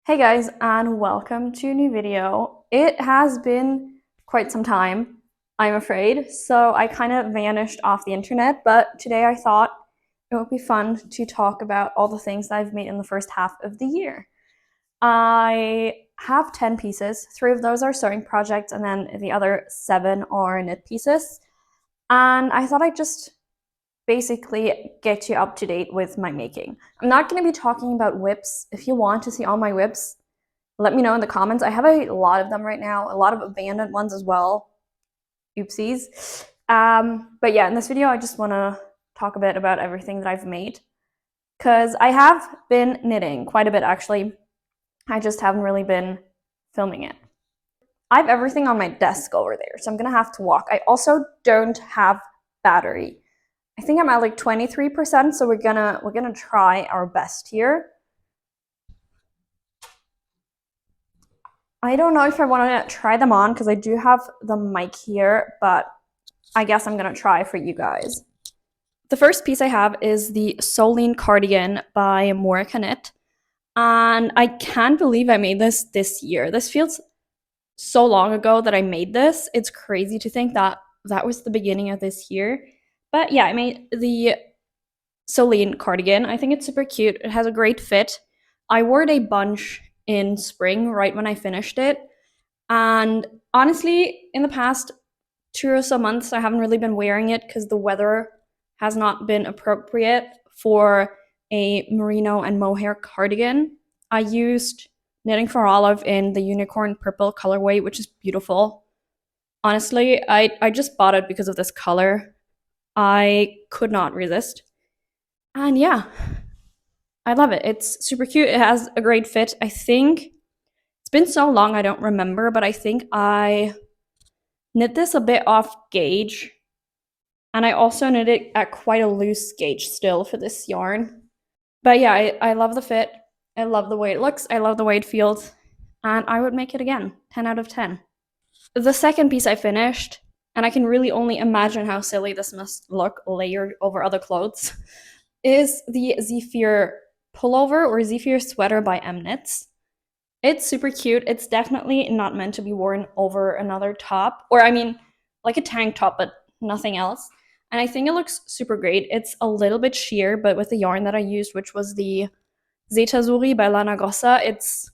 Hey guys, and welcome to a new video. It has been quite some time, I'm afraid, so I kind of vanished off the internet, but today I thought it would be fun to talk about all the things that I've made in the first half of the year. I have 10 pieces, 3 of those are sewing projects, and then the other 7 are knit pieces. And I thought I'd just basically get you up to date with my making. I'm not going to be talking about whips. If you want to see all my whips, let me know in the comments. I have a lot of them right now, a lot of abandoned ones as well. Oopsies. But yeah, in this video, I just want to talk a bit about everything that I've made because I have been knitting quite a bit actually. I just haven't really been filming it. I have everything on my desk over there, so I'm gonna have to walk. I also don't have battery. I think I'm at like 23%, so we're gonna try our best here. I don't know if I want to try them on because I do have the mic here, but I guess I'm gonna try for you guys. The first piece I have is the Soline cardigan by Morika Knit, and I can't believe I made this year. This feels so long ago that I made this. It's crazy to think that that was the beginning of this year. But yeah, I made the Soline cardigan. I think it's super cute. It has a great fit. I wore it a bunch in spring right when I finished it. And honestly, in the past 2 or so months, I haven't really been wearing it because the weather has not been appropriate for a merino and mohair cardigan. I used Knitting for Olive in the unicorn purple colorway, which is beautiful. Honestly, I just bought it because of this color. I could not resist. And yeah, I love it. It's super cute. It has a great fit. I think it's been so long I don't remember, but I think I knit this a bit off gauge. And I also knit it at quite a loose gauge still for this yarn. But yeah, I love the fit. I love the way it looks. I love the way it feels. And I would make it again. 10 out of 10. The second piece I finished, and I can really only imagine how silly this must look layered over other clothes, is the Zephyr pullover or Zephyr sweater by Knits. It's super cute. It's definitely not meant to be worn over another top, or I mean, like a tank top, but nothing else. And I think it looks super great. It's a little bit sheer, but with the yarn that I used, which was the Zeta Zuri by Lana Grossa, it's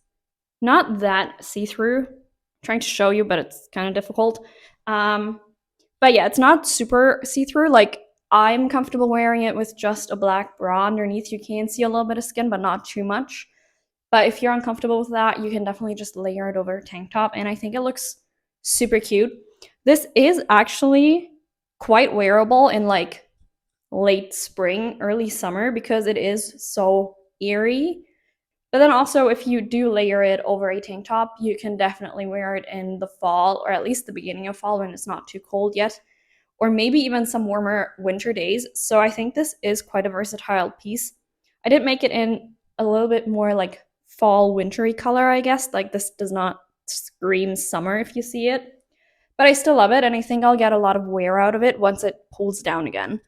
not that see-through. I'm trying to show you, but it's kind of difficult. But yeah, it's not super see-through. Like, I'm comfortable wearing it with just a black bra underneath. You can see a little bit of skin, but not too much. But if you're uncomfortable with that, you can definitely just layer it over a tank top. And I think it looks super cute. This is actually quite wearable in like late spring, early summer because it is so airy. But then also, if you do layer it over a tank top, you can definitely wear it in the fall, or at least the beginning of fall when it's not too cold yet, or maybe even some warmer winter days. So I think this is quite a versatile piece. I did make it in a little bit more like fall wintry color, I guess. Like, this does not scream summer if you see it. But I still love it, and I think I'll get a lot of wear out of it once it cools down again.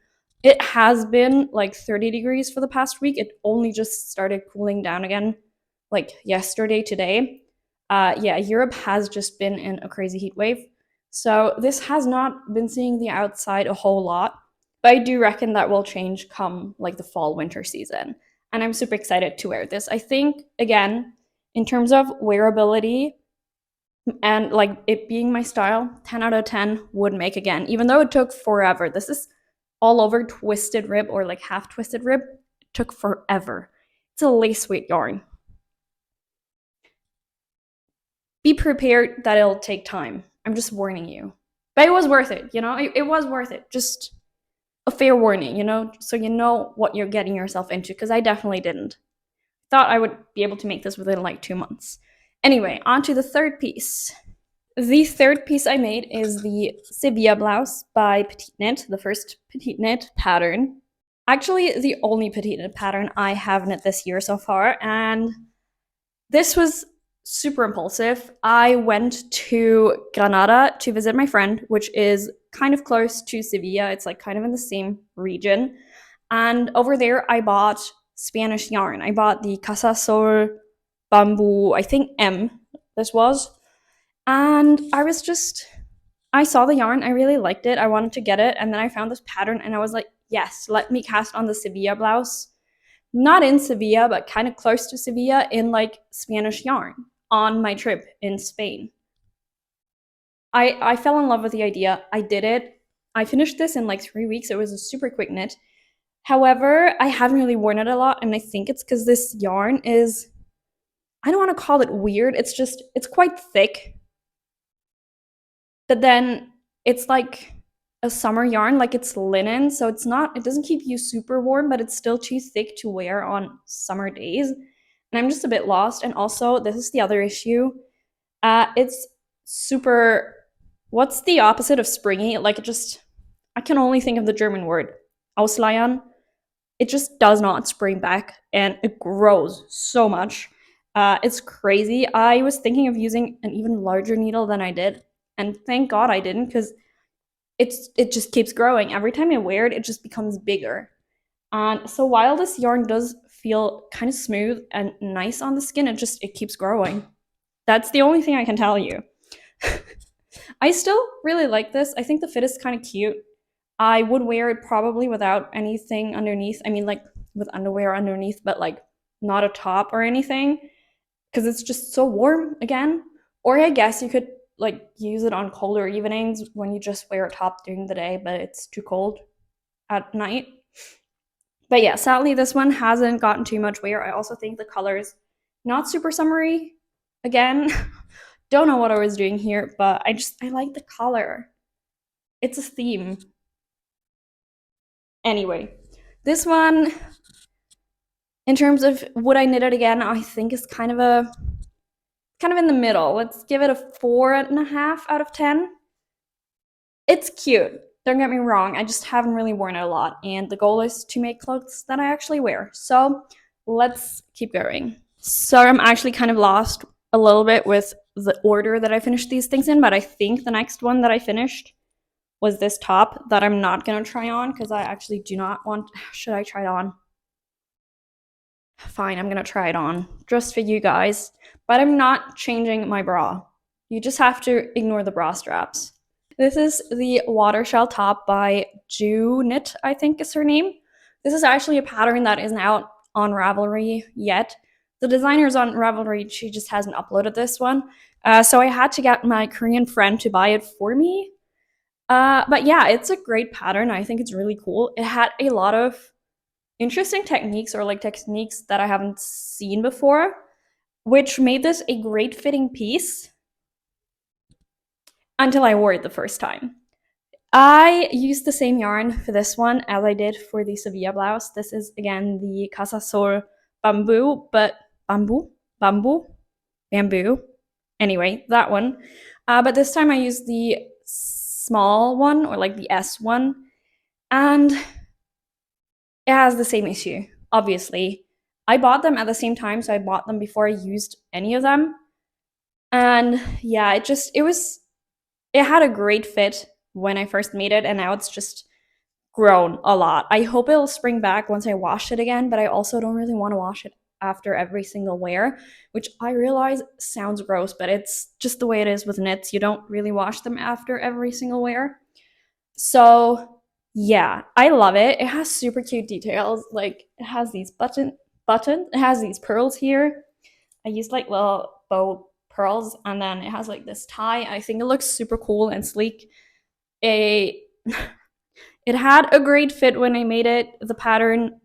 It has been like 30 degrees for the past week. It only just started cooling down again like yesterday, today. Yeah, Europe has just been in a crazy heat wave. So this has not been seeing the outside a whole lot. But I do reckon that will change come like the fall winter season. And I'm super excited to wear this. I think, again, in terms of wearability and like it being my style, 10 out of 10 would make again, even though it took forever. This is all over twisted rib or like half twisted rib. It took forever. It's a lace weight yarn. Be prepared that it'll take time. I'm just warning you. But it was worth it, you know? It was worth it. Just a fair warning, you know? So you know what you're getting yourself into, because I definitely didn't. Thought I would be able to make this within like 2 months. Anyway, on to the third piece. The third piece I made is the Sevilla blouse by Petite Knit, the first Petite Knit pattern. Actually, the only Petite Knit pattern I have knit this year so far, and this was super impulsive. I went to Granada to visit my friend, which is kind of close to Sevilla. It's like kind of in the same region. And over there, I bought Spanish yarn. I bought the Casa Sol bamboo, I think M this was. And I saw the yarn, I really liked it, I wanted to get it, and then I found this pattern and I was like, yes, let me cast on the Sevilla blouse. Not in Sevilla, but kind of close to Sevilla in like Spanish yarn on my trip in Spain. I fell in love with the idea. I did it. I finished this in like 3 weeks. It was a super quick knit. However, I haven't really worn it a lot, and I think it's because this yarn is, I don't want to call it weird. It's quite thick. But then it's like a summer yarn, like it's linen, so it doesn't keep you super warm, but it's still too thick to wear on summer days. And I'm just a bit lost. And also, this is the other issue. It's super, what's the opposite of springy? Like I can only think of the German word, ausleiern. It just does not spring back and it grows so much. It's crazy. I was thinking of using an even larger needle than I did. And thank God I didn't, because it just keeps growing. Every time I wear it, it just becomes bigger. And so while this yarn does feel kind of smooth and nice on the skin, it keeps growing. That's the only thing I can tell you. I still really like this. I think the fit is kind of cute. I would wear it probably without anything underneath. I mean, like with underwear underneath, but like not a top or anything, because it's just so warm again. Or I guess you could like use it on colder evenings when you just wear a top during the day, but it's too cold at night. But yeah, sadly, this one hasn't gotten too much wear. I also think the color's not super summery. Again, don't know what I was doing here, but I like the color. It's a theme. Anyway, this one, in terms of would I knit it again, I think is kind of in the middle. Let's give it a 4.5 out of 10. It's cute. Don't get me wrong. I just haven't really worn it a lot, and the goal is to make clothes that I actually wear. So let's keep going. So I'm actually kind of lost a little bit with the order that I finished these things in, but I think the next one that I finished was this top that I'm not going to try on because I actually do not want. Should I try it on? Fine, I'm going to try it on just for you guys, but I'm not changing my bra. You just have to ignore the bra straps. This is the water shell top by Ju Knit, I think is her name. This is actually a pattern that isn't out on Ravelry yet. The designer's on Ravelry, she just hasn't uploaded this one. So I had to get my Korean friend to buy it for me. But yeah, it's a great pattern. I think it's really cool. It had a lot of interesting techniques, or like techniques that I haven't seen before, which made this a great fitting piece until I wore it the first time. I used the same yarn for this one as I did for the Sevilla blouse. This is again the Casa Sol bamboo, but bamboo. Anyway, that one. But this time I used the small one, or like the S one, and it has the same issue, obviously. I bought them at the same time, so I bought them before I used any of them. And yeah, it had a great fit when I first made it, and now it's just grown a lot. I hope it'll spring back once I wash it again, but I also don't really want to wash it after every single wear, which I realize sounds gross, but it's just the way it is with knits. You don't really wash them after every single wear. So yeah, I love it. It has super cute details. Like it has these buttons. It has these pearls here. I used like little bow pearls, and then it has like this tie. I think it looks super cool and sleek. It had a great fit when I made it. The pattern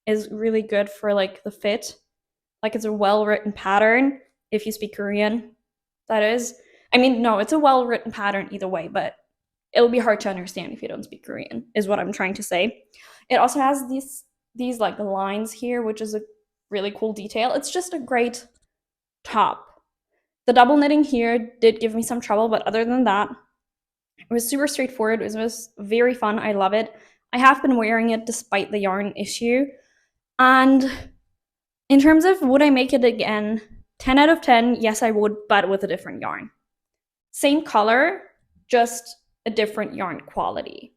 is really good for like the fit. Like it's a well-written pattern if you speak Korean, that is. I mean, no, it's a well-written pattern either way, but it'll be hard to understand if you don't speak Korean, is what I'm trying to say. It also has these like lines here, which is a really cool detail. It's just a great top. The double knitting here did give me some trouble, but other than that, it was super straightforward. It was very fun. I love it. I have been wearing it despite the yarn issue. And in terms of would I make it again, 10 out of 10, yes I would, but with a different yarn. Same color, just a different yarn quality.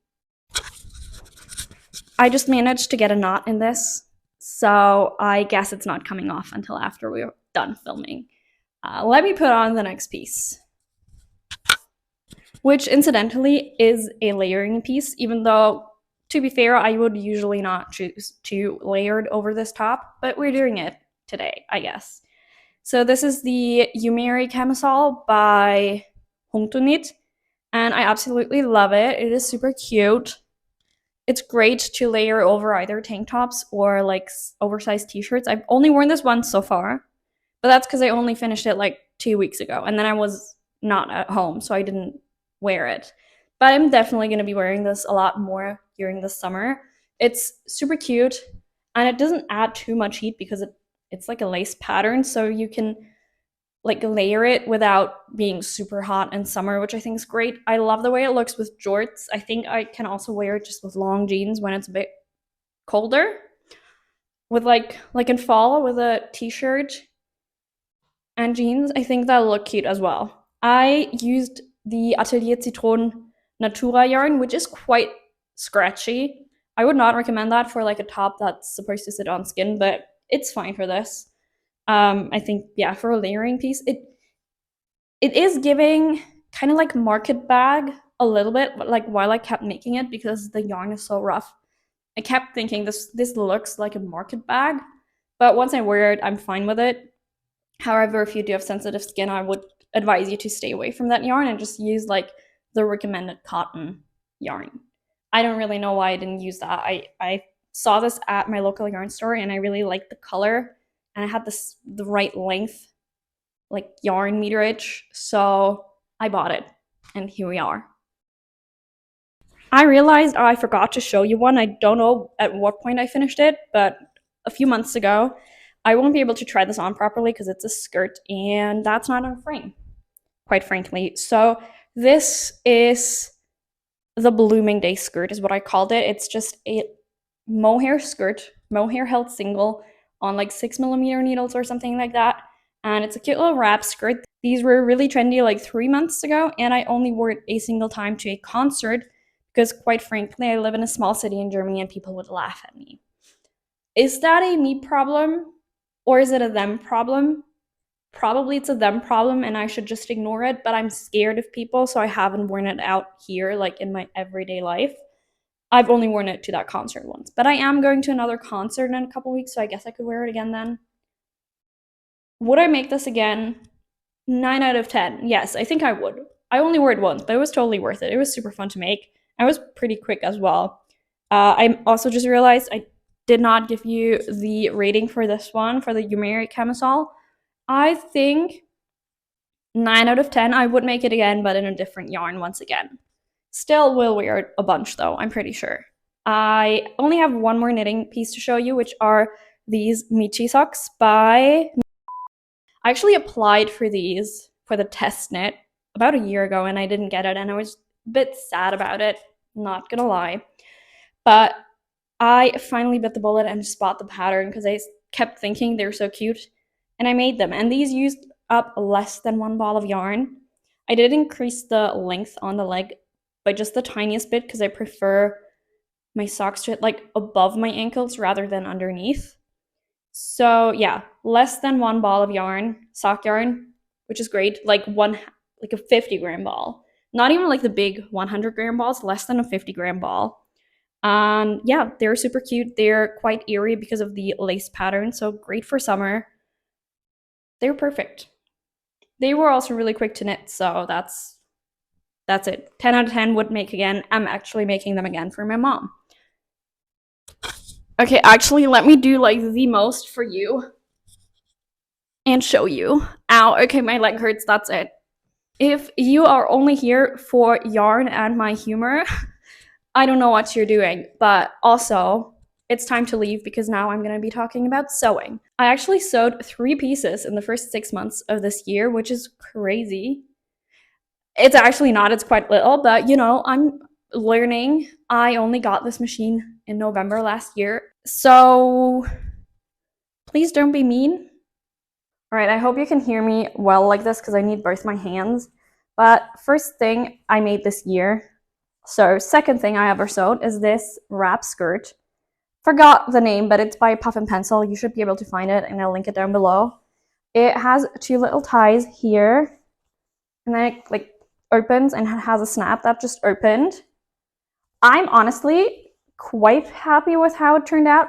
I just managed to get a knot in this, so I guess it's not coming off until after done filming. Let me put on the next piece, which incidentally is a layering piece, even though, to be fair, I would usually not choose to layer it over this top, but we're doing it today, I guess. So this is the Yumeri camisole by Home to Knit, and I absolutely love it. It is super cute. It's great to layer over either tank tops or like oversized t-shirts. I've only worn this once so far, but that's because I only finished it like 2 weeks ago, and then I was not at home, so I didn't wear it. But I'm definitely going to be wearing this a lot more during the summer. It's super cute, and it doesn't add too much heat because it's like a lace pattern, so you can like layer it without being super hot in summer, which I think is great. I love the way it looks with jorts. I think I can also wear it just with long jeans when it's a bit colder. With like in fall with a t-shirt and jeans, I think that'll look cute as well. I used the Atelier Citron Natura yarn, which is quite scratchy. I would not recommend that for like a top that's supposed to sit on skin, but it's fine for this. I think, yeah, for a layering piece, it is giving kind of like market bag a little bit, but like while I kept making it because the yarn is so rough, I kept thinking this looks like a market bag, but once I wear it, I'm fine with it. However, if you do have sensitive skin, I would advise you to stay away from that yarn and just use like the recommended cotton yarn. I don't really know why I didn't use that. I saw this at my local yarn store and I really liked the color and I had the right length, like yarn meterage, so I bought it and here we are. I realized I forgot to show you one. I don't know at what point I finished it, but a few months ago. I won't be able to try this on properly because it's a skirt and that's not on a frame, quite frankly. So this is the Blooming Day skirt is what I called it. It's just a mohair skirt, mohair held single on like 6mm needles or something like that. And it's a cute little wrap skirt. These were really trendy like 3 months ago, and I only wore it a single time to a concert because, quite frankly, I live in a small city in Germany and people would laugh at me. Is that a me problem or is it a them problem? Probably it's a them problem and I should just ignore it, but I'm scared of people, so I haven't worn it out here like in my everyday life. I've only worn it to that concert once, but I am going to another concert in a couple weeks, so I guess I could wear it again then. Would I make this again? 9 out of 10. Yes, I think I would. I only wore it once, but it was totally worth it. It was super fun to make. I was pretty quick as well. I also just realized I did not give you the rating for this one, for the Yumeri camisole. I think 9 out of 10. I would make it again, but in a different yarn once again. Still will wear it a bunch though, I'm pretty sure. I only have one more knitting piece to show you, which are these Michi socks by... I actually applied for these for the test knit about a year ago and I didn't get it and I was a bit sad about it, not gonna lie. But I finally bit the bullet and just bought the pattern because I kept thinking they were so cute and I made them. And these used up less than 1 ball of yarn. I did increase the length on the leg by just the tiniest bit because I prefer my socks to like above my ankles rather than underneath. So yeah, less than 1 ball of yarn, sock yarn, which is great. Like a 50-gram ball. Not even like the big 100-gram balls, less than a 50-gram ball. Yeah, they're super cute. They're quite eerie because of the lace pattern, so great for summer. They're perfect. They were also really quick to knit, so that's it. 10 out of 10 would make again. I'm actually making them again for my mom. Okay, actually, let me do like the most for you and show you. Ow, okay, my leg hurts, that's it. If you are only here for yarn and my humor, I don't know what you're doing, but also it's time to leave because now I'm going to be talking about sewing. I actually sewed 3 pieces in the first 6 months of this year, which is crazy. It's actually not, it's quite little, but you know, I'm learning. I only got this machine in November last year, so please don't be mean. All right, I hope you can hear me well like this because I need both my hands. But first thing I made this year, so second thing I ever sewed is this wrap skirt. Forgot the name, but it's by Puff and Pencil. You should be able to find it and I'll link it down below. It has two little ties here, and then it like opens and has a snap that just opened. I'm honestly quite happy with how it turned out.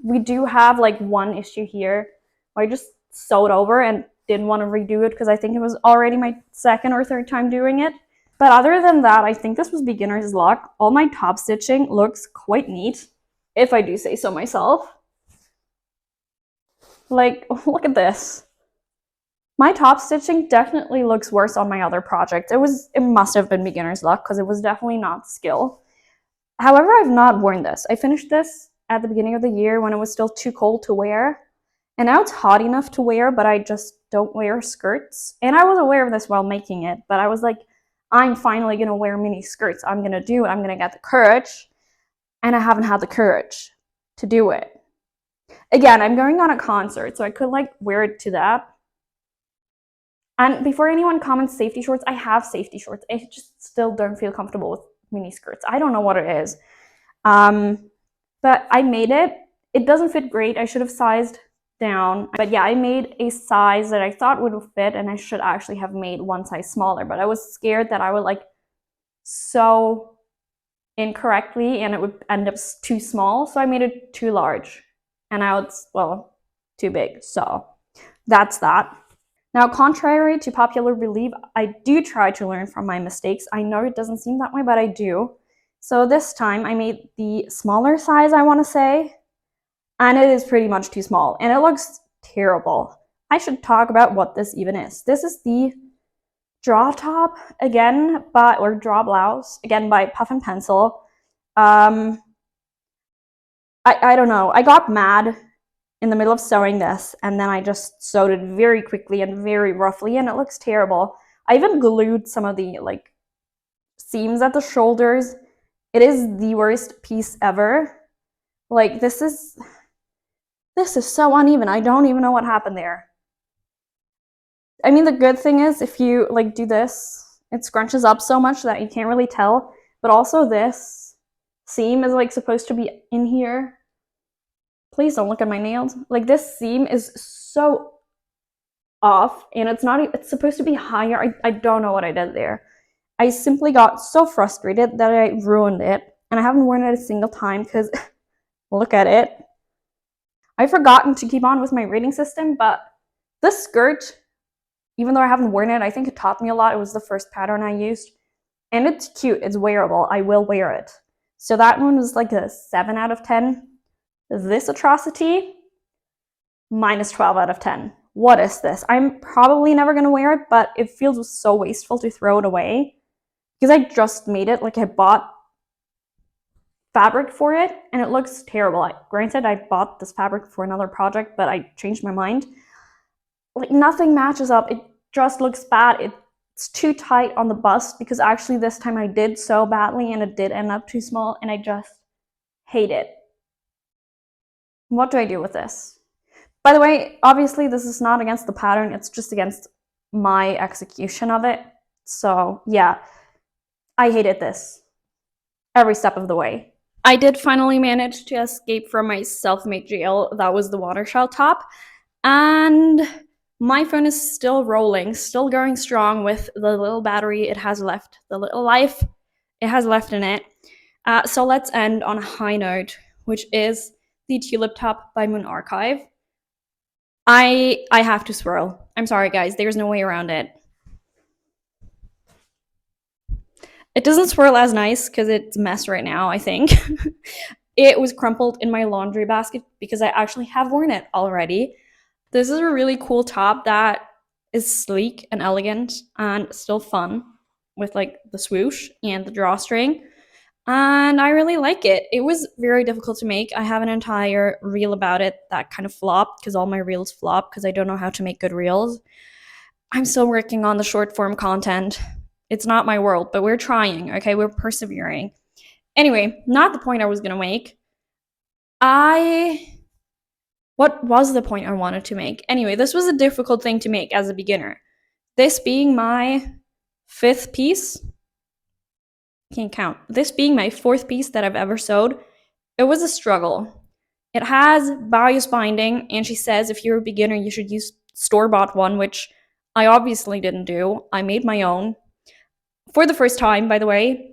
We do have like one issue here where I just sewed over and didn't want to redo it because I think it was already my second or third time doing it. But other than that, I think this was beginner's luck. All my top stitching looks quite neat, if I do say so myself. Like, look at this. My top stitching definitely looks worse on my other project. It must have been beginner's luck because it was definitely not skill. However, I've not worn this. I finished this at the beginning of the year when it was still too cold to wear. And now it's hot enough to wear, but I just don't wear skirts. And I was aware of this while making it, but I was like, I'm finally going to wear mini skirts. I'm going to do it. I'm going to get the courage. And I haven't had the courage to do it. Again, I'm going on a concert, so I could like wear it to that. And before anyone comments safety shorts, I have safety shorts. I just still don't feel comfortable with mini skirts. I don't know what it is. But I made it. It doesn't fit great. I should have sized down. But yeah, I made a size that I thought would fit, and I should actually have made one size smaller. But I was scared that I would like sew incorrectly and it would end up too small. So I made it too large. And now it's, well, too big. So that's that. Now, contrary to popular belief, I do try to learn from my mistakes. I know it doesn't seem that way, but I do. So this time I made the smaller size, I want to say, and it is pretty much too small, and it looks terrible. I should talk about what this even is. This is the draw top again, or draw blouse again by Puff and Pencil. I don't know. I got mad in the middle of sewing this, and then I just sewed it very quickly and very roughly, and it looks terrible. I even glued some of the like seams at the shoulders. It is the worst piece ever. Like this is so uneven. I don't even know what happened there. I mean, the good thing is if you like do this, it scrunches up so much that you can't really tell, but also this seam is like supposed to be in here. Please don't look at my nails. Like this seam is so off, and it's supposed to be higher. I don't know what I did there. I simply got so frustrated that I ruined it, and I haven't worn it a single time because look at it. I've forgotten to keep on with my rating system, but this skirt, even though I haven't worn it, I think it taught me a lot. It was the first pattern I used, and it's cute. It's wearable. I will wear it. So that one was like a 7 out of 10. This atrocity, minus 12 out of 10. What is this? I'm probably never going to wear it, but it feels so wasteful to throw it away because I just made it. Like I bought fabric for it and it looks terrible. Granted, I bought this fabric for another project, but I changed my mind. Like nothing matches up. It just looks bad. It's too tight on the bust because actually this time I did sew badly and it did end up too small, and I just hate it. What do I do with this? By the way, obviously this is not against the pattern, it's just against my execution of it. So yeah, I hated this every step of the way. I did finally manage to escape from my self-made jail. That was the water shell top. And my phone is still rolling, still going strong with the little battery it has left, the little life it has left in it. So let's end on a high note, which is the tulip top by Moon Archive. I have to swirl. I'm sorry, guys. There's no way around it. It doesn't swirl as nice because it's a mess right now, I think. It was crumpled in my laundry basket because I actually have worn it already. This is a really cool top that is sleek and elegant and still fun with like the swoosh and the drawstring. And I really like it. It was very difficult to make. I have an entire reel about it that kind of flopped because all my reels flop because I don't know how to make good reels. I'm still working on the short form content. It's not my world, but we're trying, okay? We're persevering. Anyway, not the point I was gonna make. What was the point I wanted to make? Anyway, this was a difficult thing to make as a beginner. This being my 5th piece, can't count. This being my 4th piece that I've ever sewed, it was a struggle. It has bias binding, and she says if you're a beginner, you should use store-bought one, which I obviously didn't do. I made my own for the first time, by the way.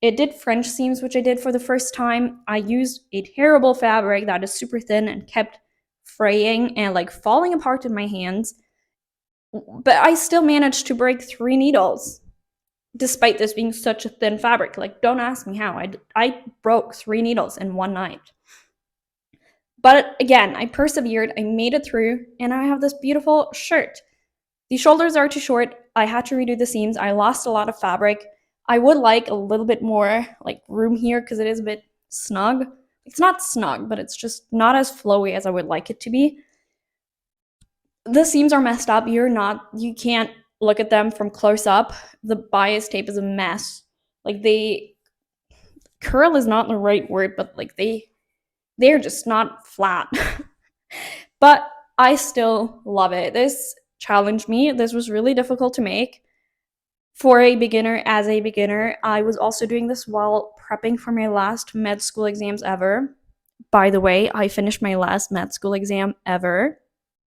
It did French seams, which I did for the first time. I used a terrible fabric that is super thin and kept fraying and like falling apart in my hands. But I still managed to break 3 needles, despite this being such a thin fabric. Like, don't ask me how. I broke 3 needles in one night. But again, I persevered, I made it through, and I have this beautiful shirt. The shoulders are too short. I had to redo the seams. I lost a lot of fabric. I would like a little bit more like room here because it is a bit snug. It's not snug, but it's just not as flowy as I would like it to be. The seams are messed up. You can't look at them from close up. The bias tape is a mess. Like curl is not the right word, but like they're just not flat. But I still love it. This challenged me. This was really difficult to make for a beginner. As a beginner, I was also doing this while prepping for my last med school exams ever. By the way, I finished my last med school exam ever.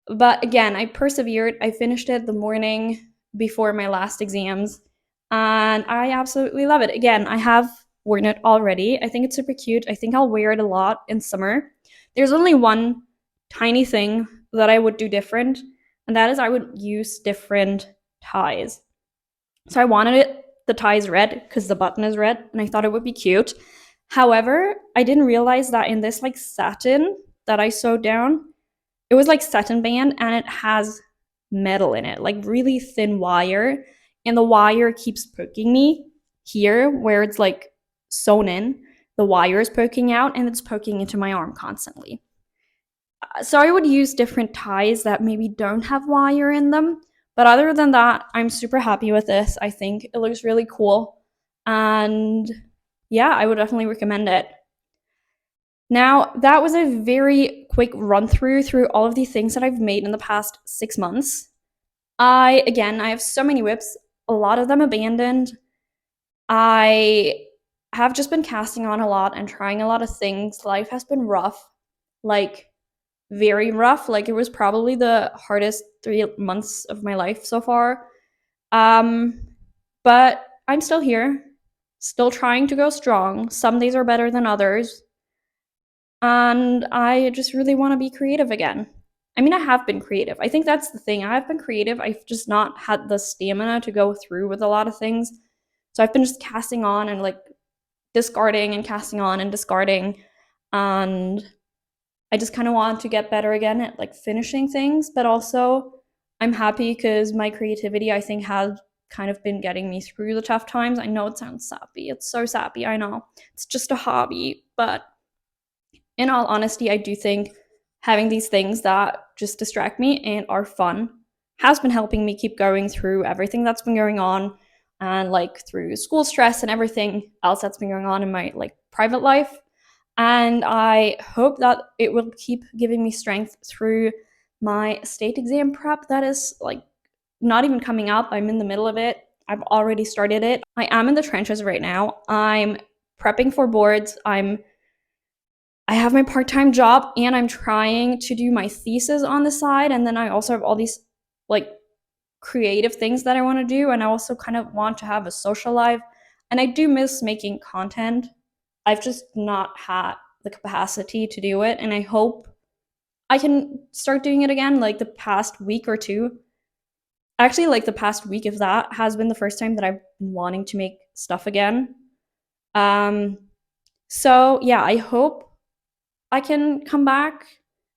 But again, I persevered. I finished it the morning before my last exams, and I absolutely love it. Again, I have worn it already. I think it's super cute. I think I'll wear it a lot in summer. There's only one tiny thing that I would do different, and that is I would use different ties. So I wanted the ties red because the button is red, and I thought it would be cute. However, I didn't realize that in this like satin that I sewed down, it was like satin band, and it has metal in it, like really thin wire, and the wire keeps poking me here where it's like sewn in. The wire is poking out, and it's poking into my arm constantly. So I would use different ties that maybe don't have wire in them. But other than that, I'm super happy with this. I think it looks really cool. And yeah, I would definitely recommend it. Now, that was a very quick run through all of the things that I've made in the past 6 months. I have so many whips, a lot of them abandoned. I have just been casting on a lot and trying a lot of things. Life has been rough, like very rough. Like it was probably the hardest 3 months of my life so far. But I'm still here, still trying to go strong. Some days are better than others. And I just really want to be creative again. I mean, I have been creative. I think that's the thing. I've been creative. I've just not had the stamina to go through with a lot of things. So I've been just casting on and like discarding and casting on and discarding. And I just kind of want to get better again at like finishing things. But also, I'm happy because my creativity, I think, has kind of been getting me through the tough times. I know it sounds sappy. It's so sappy. I know. It's just a hobby. But in all honesty, I do think having these things that just distract me and are fun has been helping me keep going through everything that's been going on, and like through school stress and everything else that's been going on in my like private life. And I hope that it will keep giving me strength through my state exam prep that is like not even coming up. I'm in the middle of it. I've already started it. I am in the trenches right now. I'm prepping for boards. I have my part-time job, and I'm trying to do my thesis on the side, and then I also have all these like creative things that I want to do, and I also kind of want to have a social life, and I do miss making content. I've just not had the capacity to do it, and I hope I can start doing it again like the past week or two. Actually, like the past week, if that, has been the first time that I've been wanting to make stuff again. So yeah, I hope I can come back.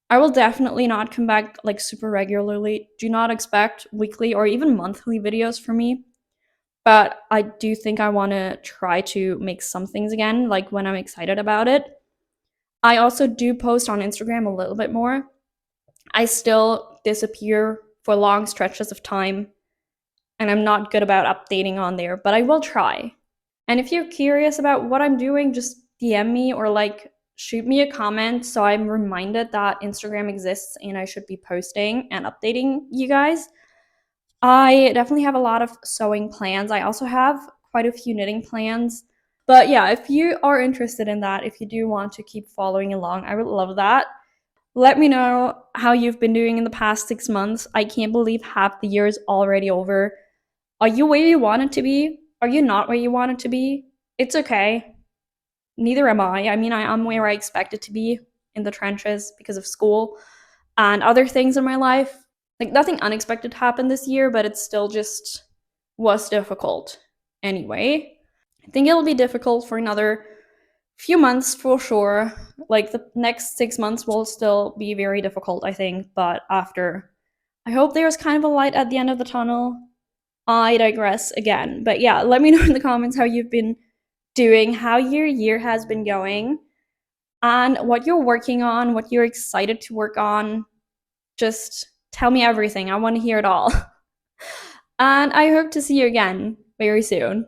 I will definitely not come back like super regularly. Do not expect weekly or even monthly videos from me. But I do think I want to try to make some things again, like when I'm excited about it. I also do post on Instagram a little bit more. I still disappear for long stretches of time, and I'm not good about updating on there, but I will try. And if you're curious about what I'm doing, just DM me or like shoot me a comment so I'm reminded that Instagram exists and I should be posting and updating you guys. I definitely have a lot of sewing plans. I also have quite a few knitting plans. But yeah, if you are interested in that, if you do want to keep following along, I would love that. Let me know how you've been doing in the past 6 months. I can't believe half the year is already over. Are you where you wanted to be? Are you not where you wanted to be? It's okay. Neither am I. I mean, I am where I expected to be, in the trenches, because of school and other things in my life. Like, nothing unexpected happened this year, but it still just was difficult. Anyway, I think it'll be difficult for another few months for sure. Like, the next 6 months will still be very difficult, I think, but after, I hope there's kind of a light at the end of the tunnel. I digress again. But yeah, let me know in the comments how you've been doing, how your year has been going, and what you're working on, what you're excited to work on. Just tell me everything. I want to hear it all. And I hope to see you again very soon.